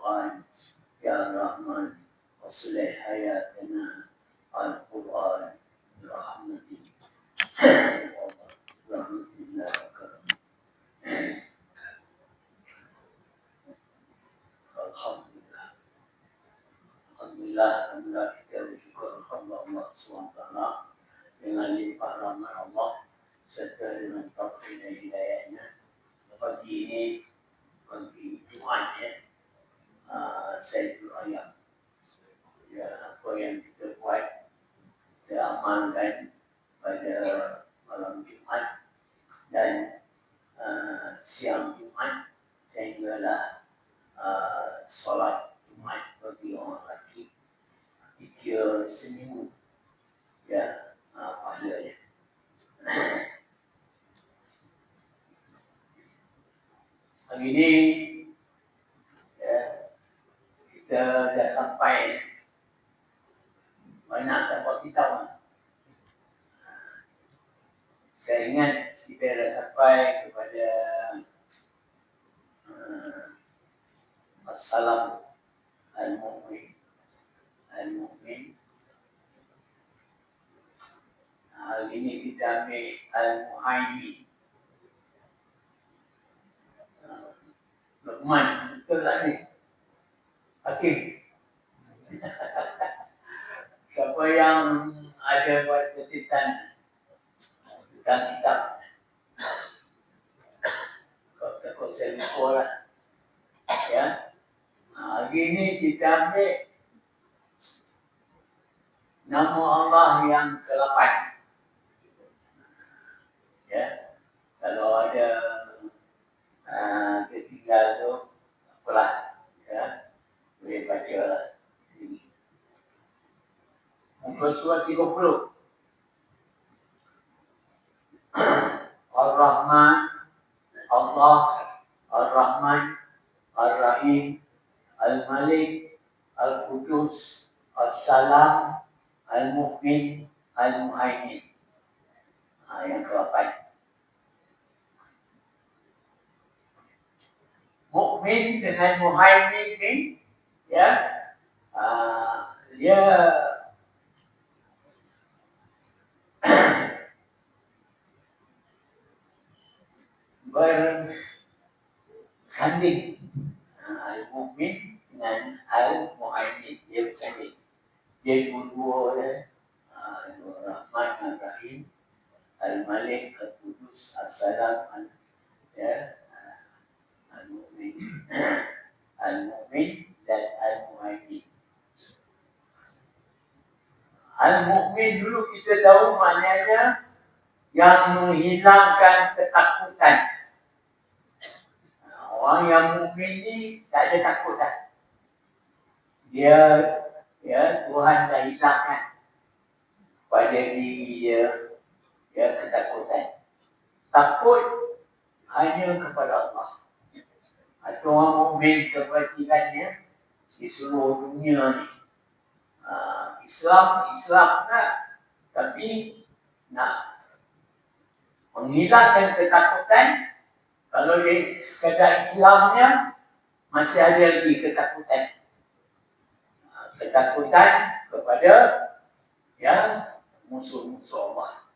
Al-Quran, Ya Rahman, waslih hayatana Al-Quran, rahmati, rahmatillah wa karam. Alhamdulillah. Alhamdulillah kita bersyukur kepada Allah SWT dengan limpah rahmat Allah serta dengan taufik dan hidayahnya. Pagi ini, pagi Jumaat saya berayam. Ya, apa yang kita buat, kita amalkan pada malam Jumaat dan siang Jumaat sehinggalah solat Jumaat bagi orang lelaki dikira seminggu ya pahalanya. Hari ini ya, kita dah sampai banyak dapat kita. Saya ingat kita dah sampai kepada Assalam Al-Mu'min. Al-Mu'min. Hari ini kita ambil Al-Muhaimin. Luqman, betul tak ni? Okey. Siapa yang ada buat catatan tentang kitab? Kau takut saya lupa lah. Ya. Hari ini kita ambil nama Allah yang ke-8. Ya. Kalau ada tertinggal tu, apalah. Ya. Boleh baca lah. Muka surat 30. Ar-Rahman, Allah, Ar-Rahman, Ar-Rahim, Al-Malik, Al-Qudus, As-Salam, Al-Mu'min, Al-Muhaimin. Yang ke-8. Mu'min dengan Muhaimin ni, ya, dia bersanding. Al-Mu'min dengan Al-Muhaimin, dia bersanding. Dia dua-dua Ar-Rahman, Ar-Rahim, Al-Malik, Al-Qudus, As-Salam, Al-Mu'min, Al-Mu'min dan Al-Muhaimin. Al-Mu'min dulu kita tahu maknanya yang menghilangkan ketakutan. Orang yang mukmin ni tak ada takut dah. Dia, ya, Tuhan dah hilangkan pada diri dia, ya, ketakutan. Takut hanya kepada Allah. Atau orang mukmin keperhatiannya di seluruh dunia ni. Islam tak, tapi nak menghilangkan ketakutan. Kalau dia sekadar Islamnya, masih ada lagi ketakutan. Ketakutan kepada ya musuh-musuh Allah.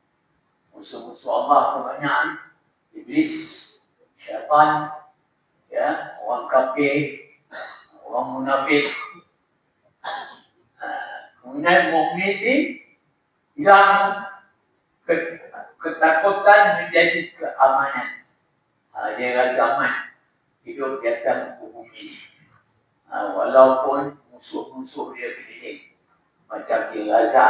Musuh-musuh Allah kebanyakan. Iblis, syaitan, ya, orang kafir, orang munafik. Kemudian mukmin ni yang ketakutan menjadi keamanan. Dia rasa aman hidup di atas bumi ini. Walaupun musuh-musuh dia keliling. Macam dia Gaza.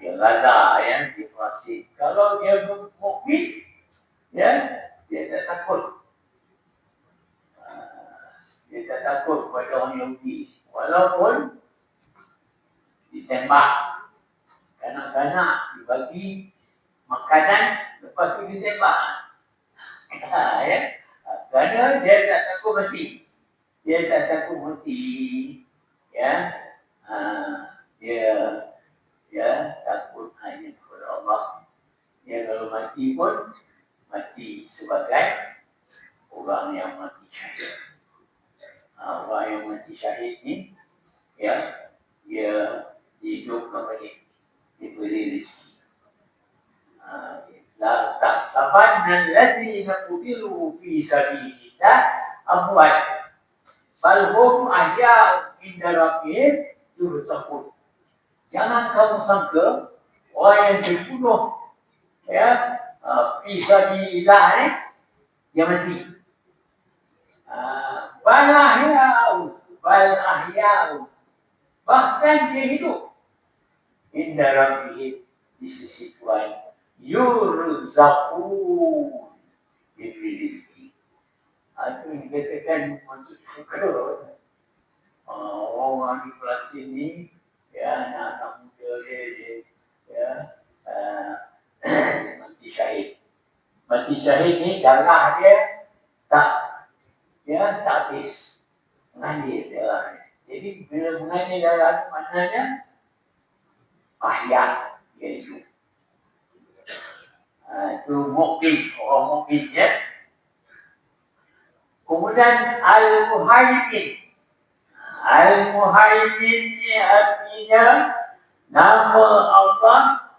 Dia Gaza, ya, di Palestin. Kalau dia mukmin, ya, dia tak takut. Dia tak takut kepada orang Yahudi. Walaupun ditembak. Kanak-kanak dibagi makanan, lepas tu ditembak. Ya. Kerana dia tak takut mati. Dia tak takut mati. Ya. Dia takut hanya kepada Allah. Dia kalau mati pun mati sebagai orang yang mati syahid. mati syahid ni, ya, dia dihidupkan balik, diberi rezeki. La tahsabanna alladziina qutilu fi sabilillah amwat bal hum ahya'un 'inda rabbihim yurzaqun. Jangan kamu sangka orang yang dibunuh, ya, fi sabilillah ni dia mati. Bal ahya'un, bahkan dia hidup. Inda rabbihim, di sisi Tuhan, yurzaqun, diberi rezeki. Itu yang dikatakan maksud syukur. Orang di kelas ini, ya, anak-anak muda dia ya, mati syahid. Mati syahid ni darah dia tak habis mengalir darah. Jadi bila mengalir darah, maknanya ahya, iaitu itu mukmin, orang mukmin, ya. Kemudian al-muhaimin. Al-muhaimin ni artinya nama Allah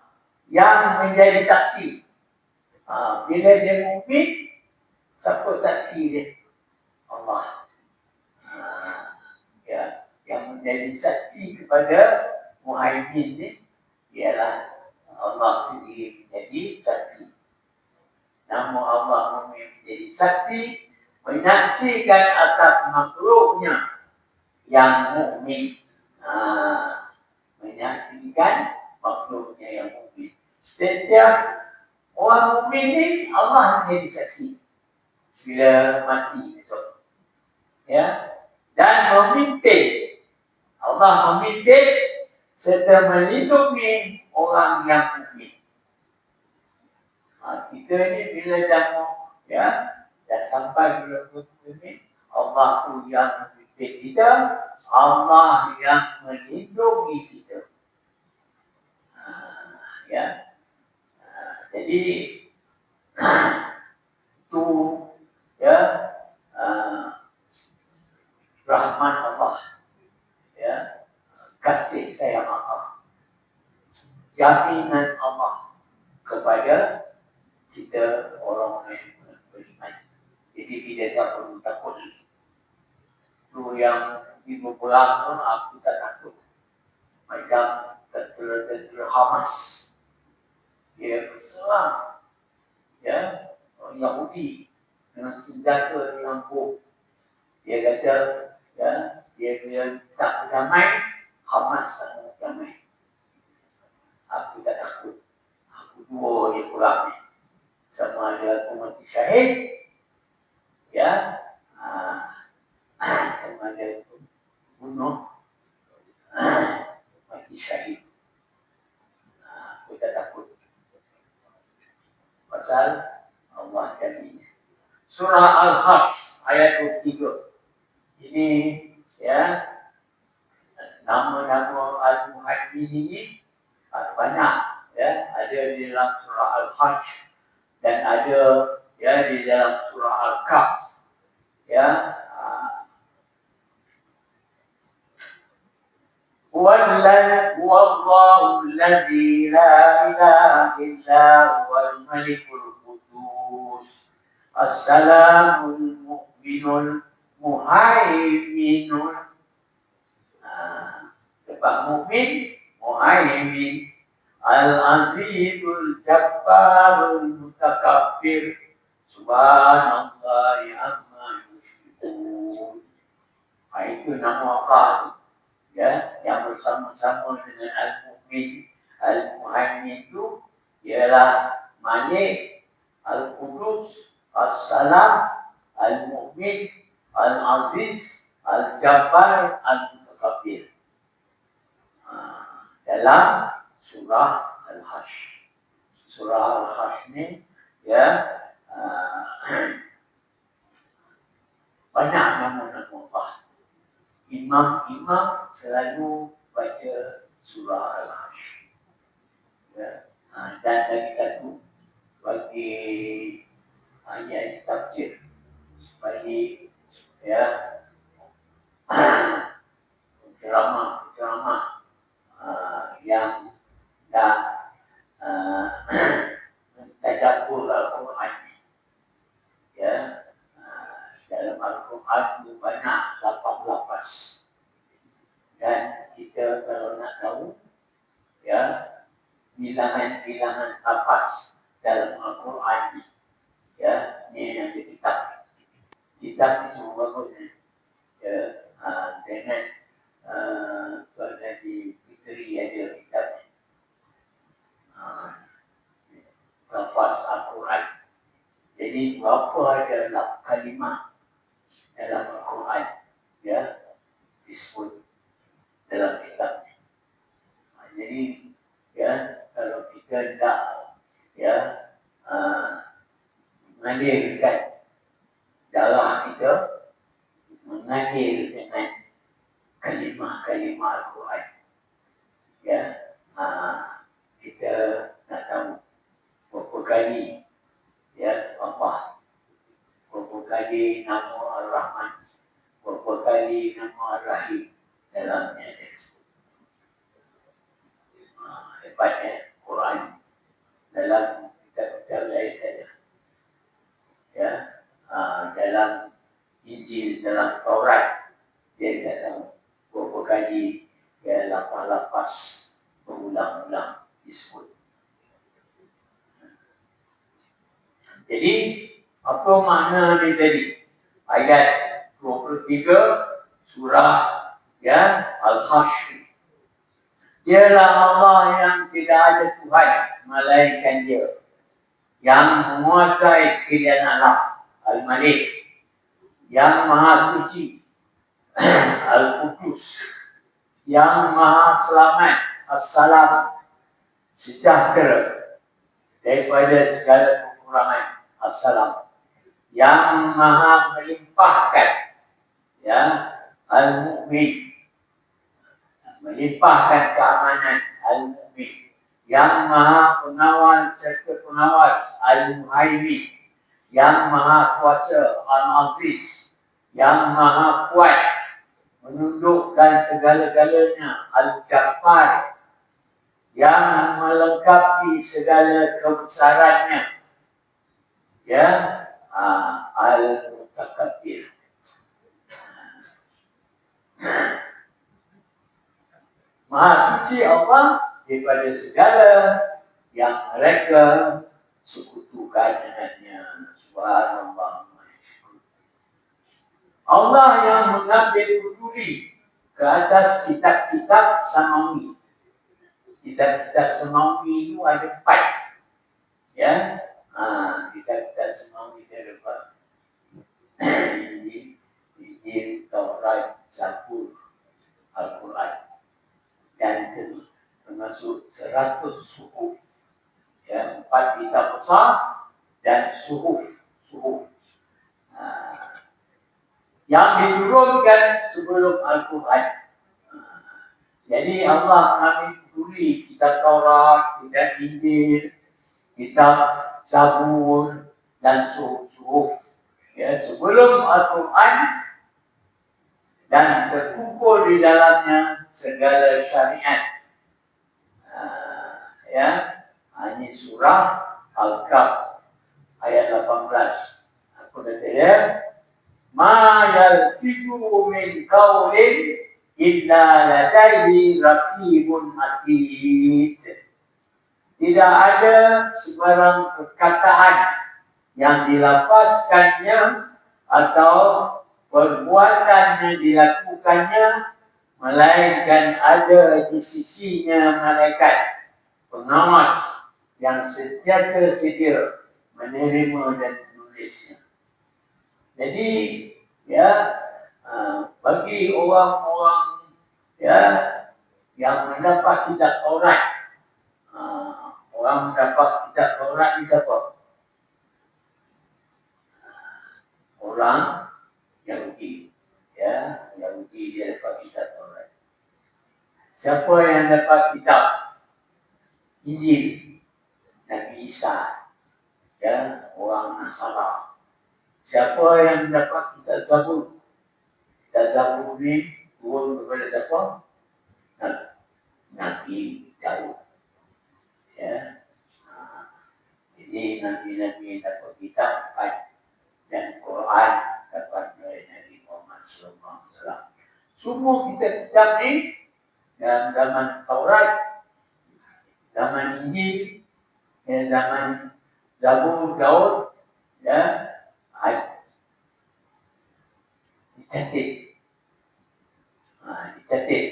yang menjadi saksi. Bila dia mukmin, siapa saksi dia? Allah. Ya, yang menjadi saksi kepada muhaimin ni ialah Allah sendiri menjadi saksi. Nama Allah menjadi saksi, menyaksikan atas makhluknya yang mukmin. Menyaksikan makhluknya yang mukmin. Setiap orang mukmin ni Allah menjadi saksi bila mati besok. Ya, dan memimpin. Allah memimpin serta melindungi orang yang mukmin. Kita ni bila dah sampai bulan mukmin, Allah tu yang memimpin kita, Allah yang melindungi kita. Ya. Jadi itu, ya, rahmat Allah, ya, kasih sayang Allah, jaminan Allah kepada kita orang yang beriman. Jadi kita tak perlu takut. Itu yang di beberapa aku tak takut. Macam tentera Hamas, dia serang, ya, orang Yahudi dengan senjata dengan bom. Dia kata, ya, dia tak berdamai, Hamas tak berdamai. Aku tak takut. Aku dua je kurang ni. Sama ada aku mati syahid, ya, sama ada aku bunuh, mati syahid. Aku tak takut. Pasal Allah jamin. Surah Al-Hajj ayat 23. Ini, ya, nama-nama Al-Muhaimin ini banyak, ya, ada di dalam surah Al-Hajj dan ada, ya, di dalam surah Al-Kahf, ya. Wallahu alladzi la ilaha illa huwal malikul qudus as-salamul mu'minul muhaiminul. Sebab mukmin, muhaimin, al-azizul jabbarul mutakabbir, subhanallahi amma yusyrikun. Itu nama Allah, ya, yang bersama-sama dengan al-mukmin, al-muhaimin itu ialah Malik, al-Qudus, as-Salam, al-Mu'min, al-Aziz, al-Jabbar, al-Mutakabbir. Dalam surah Al-Hajj. Surah Al-Hajj ni, ya, banyak nama-nama Allah. Imam-imam selalu baca surah Al-Hajj. Ya. Dan lagi satu, bagi ayat tafsir, bagi, ya, Al-Quran itu banyak lapas-lapas. Dan kita kalau nak tahu, ya, bilangan-bilangan lapas dalam Al-Quran ni, ya, ni yang di kitab. Kitab itu bagus, ya, dengan Tuan Haji Fitri ada kitab ni. Lafaz Al-Quran. Jadi berapa ada kalimah dalam Al-Quran, ya, disebut dalam kitab ni. Jadi, ya, kalau kita tak, ya, mengalirkan darah kita, mengalir dengan kalimah-kalimah Al-Quran, ya, kita nak tahu berapa kali, ya, Allah, berapa kali nama Ar-Rahman, berapa kali nama Ar-Rahim dalamnya disebut. Hebatnya Quran dalam kitab-kitab lain saja, ya, dalam Injil, dalam Taurat, dia tak tahu berapa kali, ya, lapas-lapas berulang-ulang disebut. Jadi, apa makna ni tadi? Ayat 23 surah, ya, Al-Hashr. Dialah Allah yang tidak ada Tuhan melainkan Dia, yang menguasai sekalian alam, Al-Malik, yang Maha Suci, Al-Qudus, yang Maha Selamat, As-Salam, sejahtera daripada segala kekurangan, As-Salam, yang Maha melimpahkan, ya, Al-Mu'min, melimpahkan keamanan, Al-Mu'min, yang Maha Pengawal serta Pengawas, Al-Muhaimin, yang Maha Kuasa, Al-Aziz, yang Maha Kuat menundukkan segala-galanya, Al-Jabbar, yang melengkapi segala kebesarannya, ya, Al-Mutakabbir. Maha suci Allah daripada segala yang mereka sekutukan dengannya. Subhanallah. Allah yang mengambil peduli ke atas kitab-kitab samawi. Kitab-kitab samawi itu ada 4. Ya, kitab-kitab samawi ada 4. Injil, Taurat, Zabur, Al-Quran. Dan termasuk 100 suhuf, ya, 4 kitab besar dan suhuf yang diturunkan sebelum Al-Quran. Jadi Allah mengambil peduli kitab Taurat, kitab Injil, kitab Zabur dan suhuf, ya, sebelum Al-Quran, dan terkumpul di dalamnya segala syariat. Ya, ini surah Al-Kahf ayat 18. Aku kata dia, ma yalfizu min qawlin illa ladaihi raqibun atid. Tidak ada sebarang perkataan yang dilafazkannya atau perbuatan yang dilakukannya melainkan ada di sisinya malaikat pengawas yang sentiasa sedia menerima dan menulisnya. Jadi, ya, bagi orang-orang, ya, yang mendapat kitab Taurat, orang mendapat kitab Taurat ni siapa? Orang Yahudi, ya, Yahudi dia dapat kitab Taurat. Siapa yang dapat kitab Injil? Nabi Isa, ya, orang Nasara. Siapa yang dapat kitab Zabur? Kitab Zabur ni turun kepada siapa? Nabi Daud, ya. Jadi Nabi-Nabi dapat kitab dan Quran dapat oleh Nabi Muhammad SAW. Semua kitab-kitab ni dalam zaman Taurat, zaman Injil, zaman Zabur, Daud, ya, dicatat,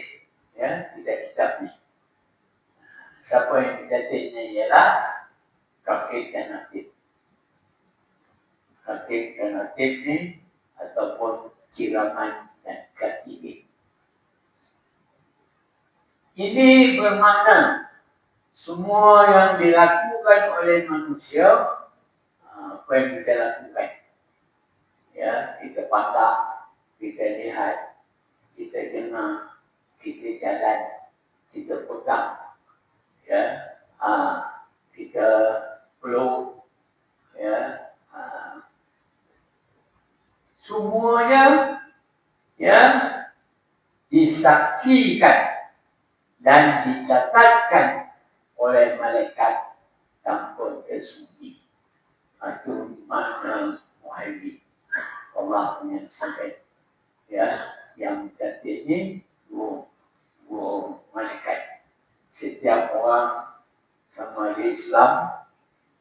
ya, kitab-kitab ni. Siapa yang mencatatnya ialah Rakib dan Atib. Rakib dan Atib ni ataupun kiraman dan katibin. Ini bermakna semua yang dilakukan oleh manusia, apa yang kita lakukan, ya, kita pandang, kita lihat, kita dengar, kita jalan, kita pegang, ya, kita peluk, ya, semuanya, ya, disaksikan dan dicatatkan oleh malaikat tanpa tersembunyi. Itu makna muhaimin. Allah menyaksikan, ya, yang mencatat ini dua malaikat. Setiap orang sama ada Islam,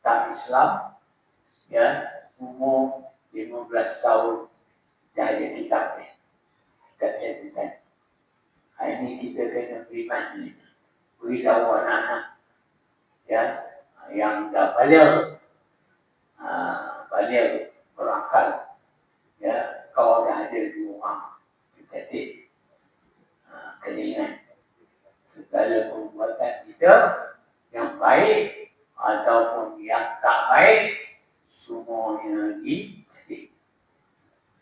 tak Islam, ya, umur 15 tahun dah ada kitab ni, kitab catatan. Ini kita kena beriman ni, beritahu anak-anak, ya, yang dah balik, berakal, ya, kau dah ada 2 orang catat, kena ingat segala perbuatan kita yang baik ataupun yang tak baik, semuanya dicatat.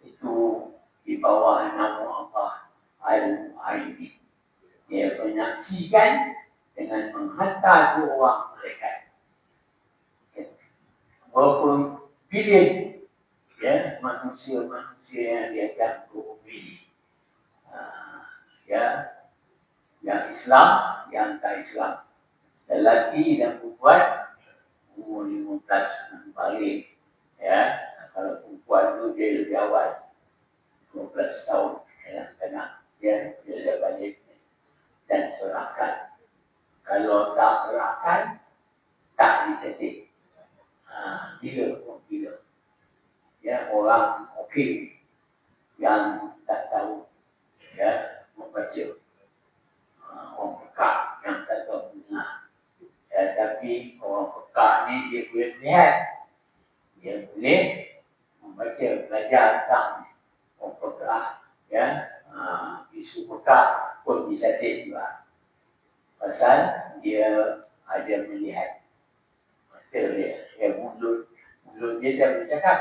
Itu di bawah nama Allah Al-Muhaimin. Dia menyaksikan dengan menghantar 2 orang malaikat. Walaupun bilion, ya, manusia-manusia yang dia ganggu bumi, ya, yang Islam, yang tak Islam, lelaki dan perempuan umur 15 dan balik, ya. Kalau perempuan tu dia lebih awal, 12 tahun tengah-tengah, ya, dia dah balik dan berakal. Kalau tak berakal, tak dicatat. Gila. Ya, orang okey yang tak tahu, ya, membaca, orang pekak yang tak tahu mendengar, ya, tapi orang pekak ni dia boleh melihat, dia boleh membaca, belajar tentang orang pekak, ya, isu pekak pun dicatat juga, pasal dia ada melihat mata dia, ya, mulut dia tak boleh cakap,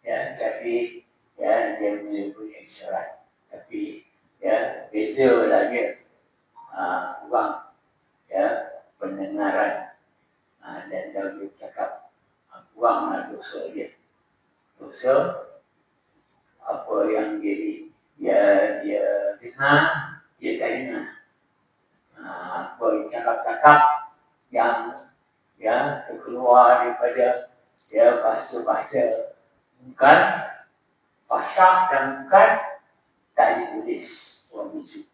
ya, tapi, ya, dia boleh isyarat, tapi, ya, beza lah dia, kurang, ya, pendengaran, dan dia boleh cakap, kurang lah dosa dia. Dosa apa yang dia dengar, dia tak dengar. Apa yang cakap-cakap yang, ya, terkeluar daripada, ya, bahasa-bahasa bukan fasyak dan bukan tak ditulis orang bisu.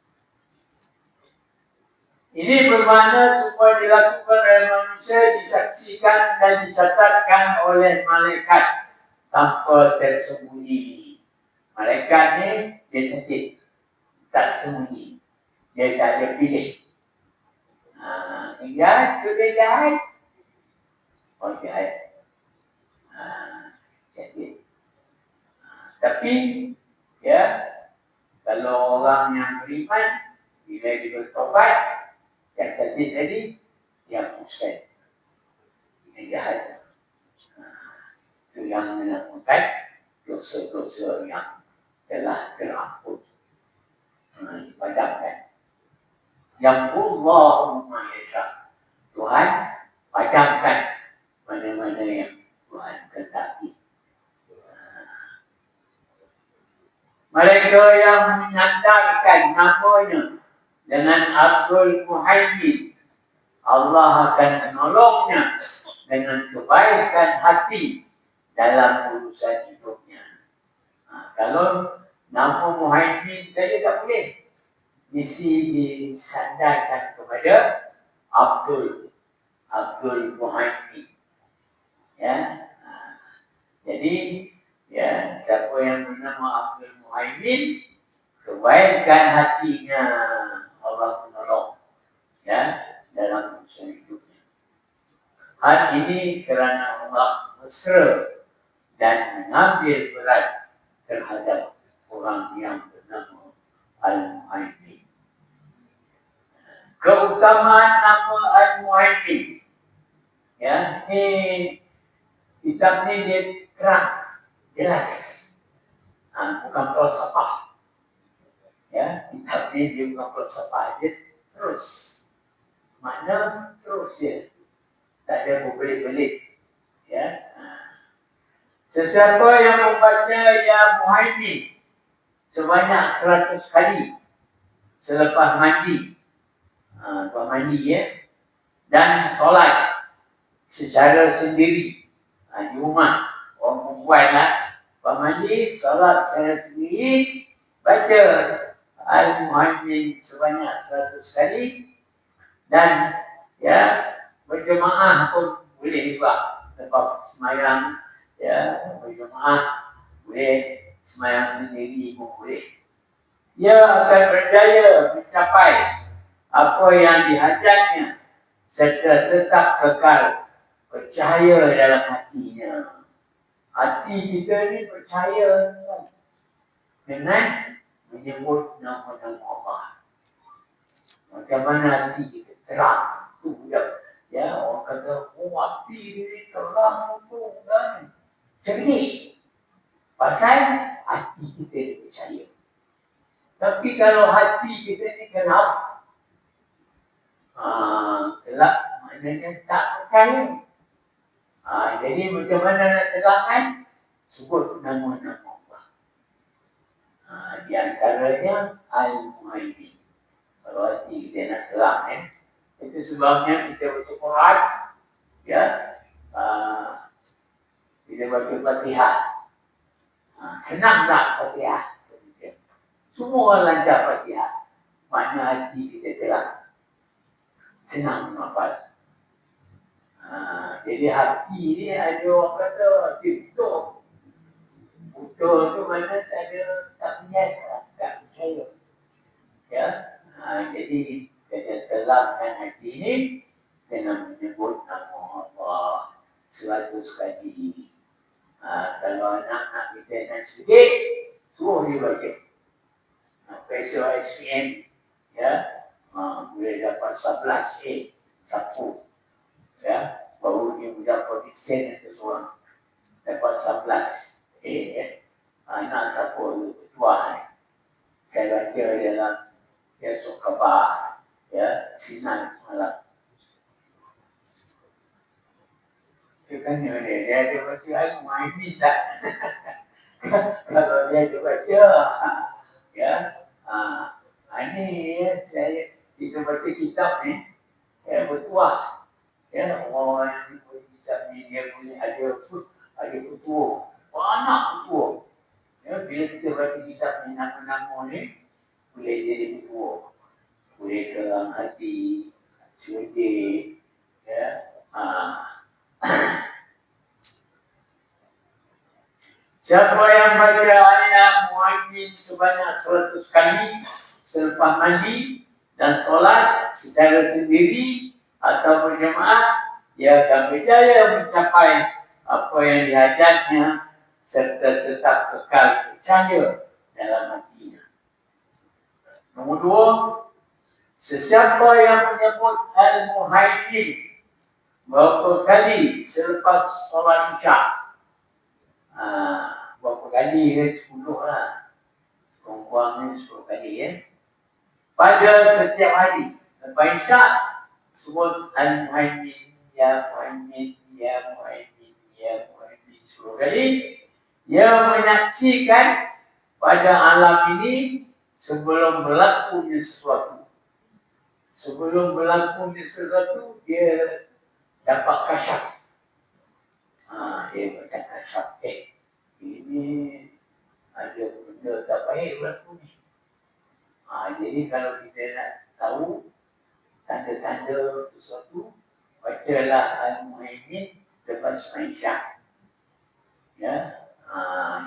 Ini bermakna semua dilakukan oleh manusia, disaksikan dan dicatatkan oleh malaikat tanpa tersembunyi. Malaikat ni dia catat, tak sembunyi, dia tak ada pilih. Jahat ke dia jahat? Oh, jahat. Catat. Tapi, ya, kalau orang yang beriman, bila dia bertobat, yang catat tadi, dia hapuskan. Dia jahat. Itu yang menampakkan dosa-dosa yang telah terampun, dipadamkan. Yang Allahumma yasha, Tuhan padamkan mana-mana yang Tuhan kehendaki. Mereka yang menyandarkan namanya dengan Abdul Muhaimin, Allah akan menolongnya dengan kebaikan hati dalam urusan hidupnya. Kalau nama Muhaimin saja tak boleh. Mesti disandarkan kepada Abdul Muhaimin. Ya. Jadi ya, siapa yang bernama Abdul Muhaimin, kebaikan hatinya Allah menolong ya dalam usaha hidupnya. Hal ini kerana Allah mesra dan mengambil berat terhadap orang yang bernama Al-Muhaimin. Keutamaan nama Al-Muhaimin. Ya, ini kitab ni dia terang, jelas. Bukan falsafah. Ya, kitab ni dia bukan falsafah, dia terus. Makna terus dia. Tak ada berbelit-belit. Ya. Sesiapa yang membaca Ya Muhaimin sebanyak 100 kali selepas mandi, ya, dan solat secara sendiri di rumah, orang membuatlah mandi, solat secara sendiri, baca Al-Muhaimin sebanyak 100 kali, dan ya berjemaah pun boleh juga, sebab semayang ya berjemaah boleh, semayang sendiri pun boleh. Ia akan berjaya mencapai apa yang dihajatnya serta tetap kekal percaya dalam hatinya. Hati kita ni percaya dengan menyebut nama-nama Allah. Macam mana hati kita terang tu ya, orang kata hati ni terang tu kan cerdik. Pasal hati kita percaya. Tapi kalau hati kita ni gelap, gelap maknanya tak percaya. Jadi macam mana nak terangkan? Sebut nama-nama Allah. Di antaranya Al-Muhaimin. Kalau hati kita nak terang, itu sebabnya kita baca Quran, ya, kita baca Fatihah. Senang tak Fatihah? Semua orang lancar Fatihah. Makna hati kita terang. Senang menghafal. Jadi hati ni ada orang kata hati betul. Betul tu mana tak percaya. Ya. Jadi kita terangkan hati ni dengan menyebut nama Allah 100 kali. Kalau anak-anak kita nak sedikit, suruh dia baca. Pesel SPM, ya, boleh dapat 11A, sapu. Ya, baru dia dapat desain itu seorang dapat 11A, ya. Anak sapu itu ketua. Saya baca dalam Yusuf Khabar, ya, Sinan semalam. Saya tanya dia ada baca Al-Muhaimin tak? Kalau dia ada baca, ya, ini ya, kita baca kitab ni, ya, bertuah. Ya, orang yang baca kitab ni, dia boleh ada petua. Banyak petua. Ya, bila kita baca kitab ni, nama-nama ni, boleh jadi petua. Boleh terang hati, sedih, ya. Siapa yang baca ayat Muhaimin sebanyak 100 kali selepas mandi dan solat secara sendiri atau berjemaah, ia akan berjaya mencapai apa yang dihajatnya serta tetap kekal percaya dalam hatinya. Nombor 2, sesiapa yang menyebut Al-Muhaimin berapa kali selepas solat Isyak, berapa kali kan? 10 lah. Kurang-kurang ni 10 kali, ya. Pada setiap hari lepas Isyak, sebut Al-Muhaimin, Ya Muhaimin, Ya Muhaimin, Ya Muhaimin 10 kali. Ia menyaksikan pada alam ini sebelum berlakunya sesuatu. Sebelum berlakunya sesuatu, dia dapat kasyaf. Dia macam kasyaf. Ini ada benda tak baik berlaku ni. Jadi kalau kita nak tahu tanda-tanda sesuatu, bacalah Al-Muhaimin lepas Isyak. Ya,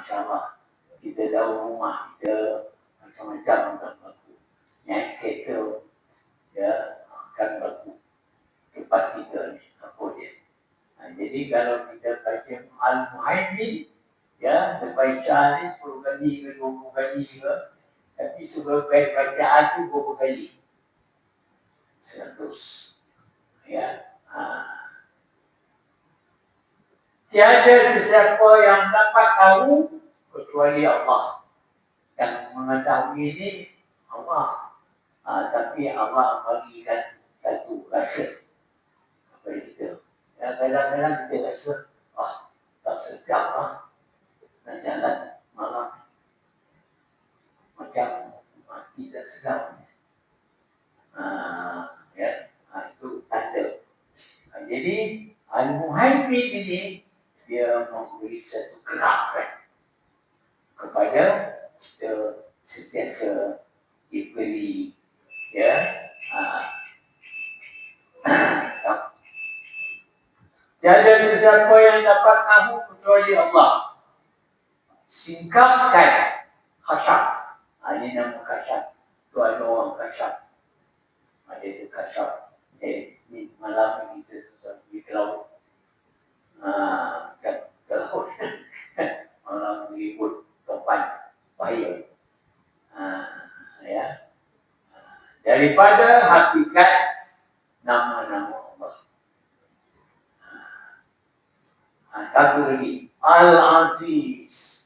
insyaAllah kita tahu rumah kita macam-macam akan berlaku. Naik kereta, ya, akan berlaku tempat kita ni, apa dia. Jadi kalau kita baca Al-Muhaimin, ya, lepas Isyak ni 10 kali ke 20 kali ke, tapi sebagai bacaan tu berapa kali? 100. Ya. Tiada sesiapa yang dapat tahu kecuali Allah. Yang mengetahui ini Allah. Tapi Allah bagikan satu rasa kepada kita. Ya, kadang-kadang kita rasa, tak sedap lah. Nak jalan malam. Macam mati tak sedap. Itu tanda. Jadi Al-Muhaimin ini dia memberi satu gerakan kepada kita sentiasa diberi, ya. Tiada sesiapa yang dapat tahu kecuali Allah. Singkapkan khasyaf. Ini nama khasyaf. Itu ada orang khasyaf. Ada itu khasyaf. Ni malam ni kita susah pergi ke laut. Ke laut. Malam ribut tempat bahaya. Ya. Daripada hakikat nama-nama Allah. Satu lagi, Al-Aziz.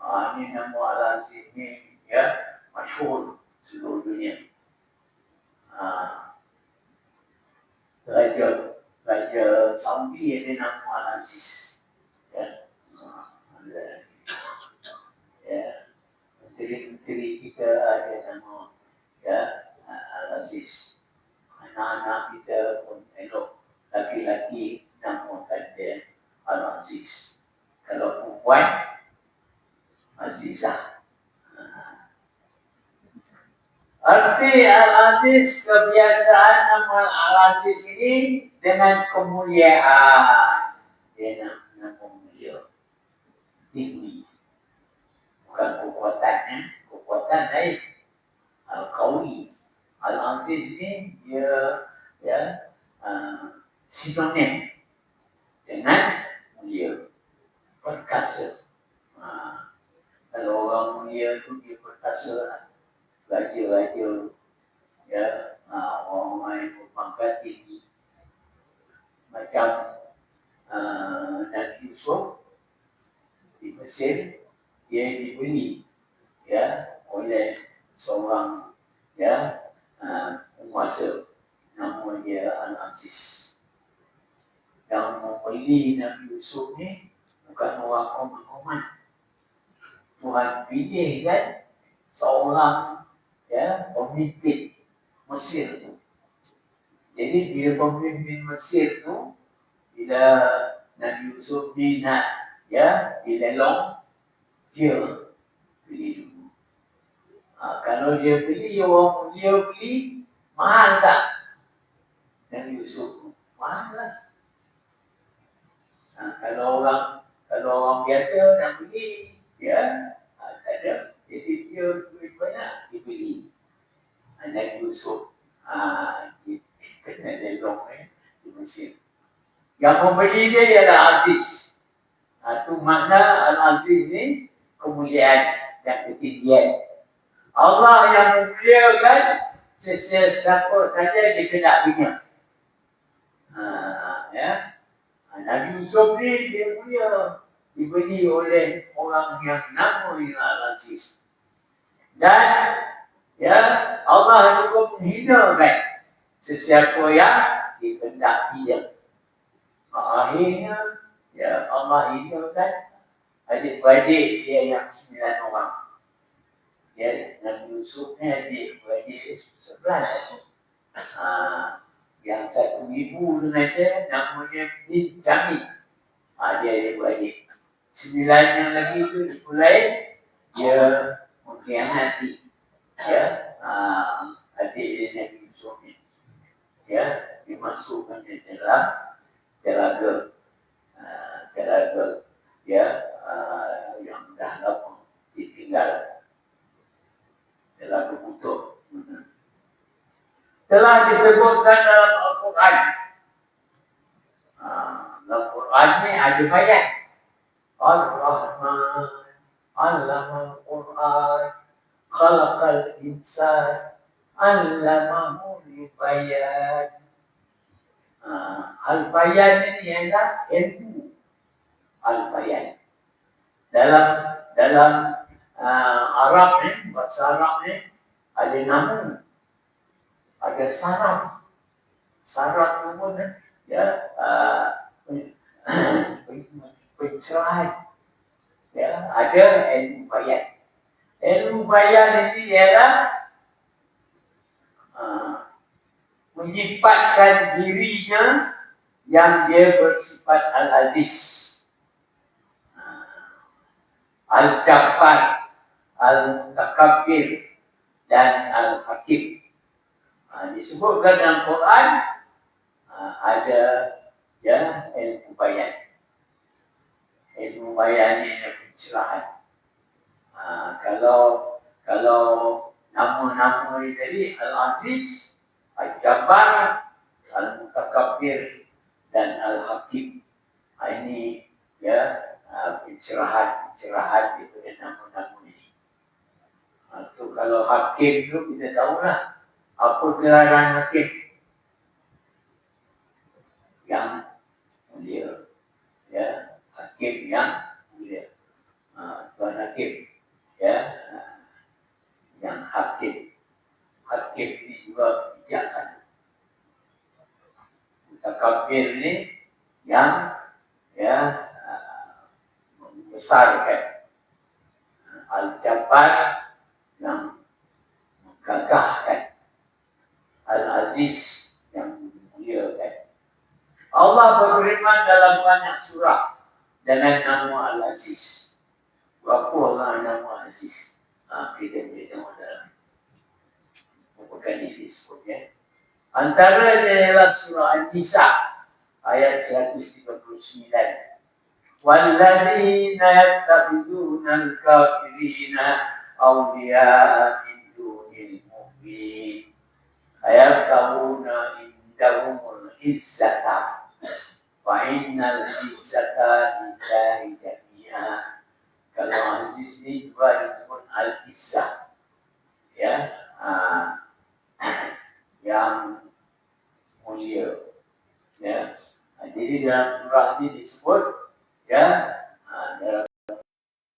Ini nama Al-Aziz ni, ya, masyhur seluruh dunia. Raja Saudi ada nama Al-Aziz. Ya. Menteri-menteri kita ada nama, ya, Al-Aziz. Anak-anak kita pun elok, laki-laki namakan dia Al-Aziz. Kalau perempuan, Azizah. Arti Al-Aziz, kebiasaan nama Al-Aziz ini dengan kemuliaan. Dia nama mulia, tinggi. Bukan kekuatannya, kekuatan lain. Al-Qawi. Al-Aziz ini dia, ya, sinonim dengan mulia, perkasa. Kalau orang mulia itu dia perkasa lah. Raja-raja, ya, orang-orang yang berpangkat tinggi. Macam Nabi Yusuf di Mesir, dia dibeli, ya, oleh seorang, ya, penguasa, nama dia Al-Aziz. Yang membeli Nabi Yusuf ni bukan orang koman-koman. Tuhan pilih kan seorang, ya, pemimpin Mesir tu. Jadi bila pemimpin Mesir tu, bila Nabi Yusuf ni nak, ya, dilelong, dia beli dulu. Kalau dia beli, orang dia beli, mahal tak? Nabi Yusuf tu, mahal lah. Kalau orang biasa nak beli, ya, tak ada. Jadi dia duit banyak, dia beli. Nabi Yusuf, kena lelong di Mesir. Yang membeli dia ialah Aziz. Itu makna Al-Aziz ni kemuliaan dan ketinggian. Allah yang memuliakan sesiapa saja dikenapinya. Ya. Nabi Yusuf ni dia mulia, dibeli oleh orang yang namanya Al-Aziz. Dan, ya, Allah juga menghinakan sesiapa yang dikenapinya. Akhirnya, ya, Allah hinakan adik-beradik dia yang 9 orang. Ya, Nabi Yusuf ni adik-beradik 11. Yang satu ibu dengan dia namanya Bin Jamil. Dia adik-beradik. 9 yang lagi tu mulai dia mengkhianati adik Nabi Yusuf ni, dimasukkan di dalam telaga yang dah lama ditinggal, telaga butuh. Telah disebutkan dalam Al-Quran. Dalam Quran ni ada bayat. Ar-Rahman, Allamal Quran, Khalaqal Insan, Allamahul Bayan. Al-Bayan ini ialah ilmu. Al-Bayan. Dalam Arab ni, bahasa Arab ni ada nama, ada saraf. Saraf tu pun pencerahan. Ada ilmu bayan. Ilmu bayan ini ialah menyifatkan dirinya yang dia bersifat Al-Aziz, Al-Jabbar, Al-Mutakabbir dan Al-Hakim. Disebutkan dalam Quran ada ilmu bayan. Ilmu bayan ni pencerahan. Kalau nama-nama ni tadi Al-Aziz, Al-Jabbar, Al-Mutakabbir dan Al-Hakim. Ini pencerahan daripada nama-nama ini. So, kalau Hakim tu kita tahulah apa gelaran Hakim. Yang mulia. Hakim yang mulia. Tuan Hakim. Yang Hakim. Hakim ni juga bijaksana. Mutakabbir ni yang membesarkan. Al-Jabbar yang menggagahkan. Al-Aziz yang memuliakan. Allah berfirman dalam banyak surah dengan nama Al-Aziz. Berapa orang nama Aziz? Kita boleh tengok dalam beberapa kali disebut. Antaranya ialah surah An-Nisa ayat 139. وَالَّذِينَ يَتَّخِذُونَ الْكَافِرِينَ أَوْلِيَاءَ مِنْ دُونِ الْمُؤْمِنِينَ أَيَبْتَغُونَ عِندَهُمُ الْعِزَّةَ فَإِنَّ الْعِزَّةَ لِلَّهِ جَمِيعًا. Kalau Aziz ni juga disebut Al-Izzah, yang mulia. Jadi dalam surah ini disebut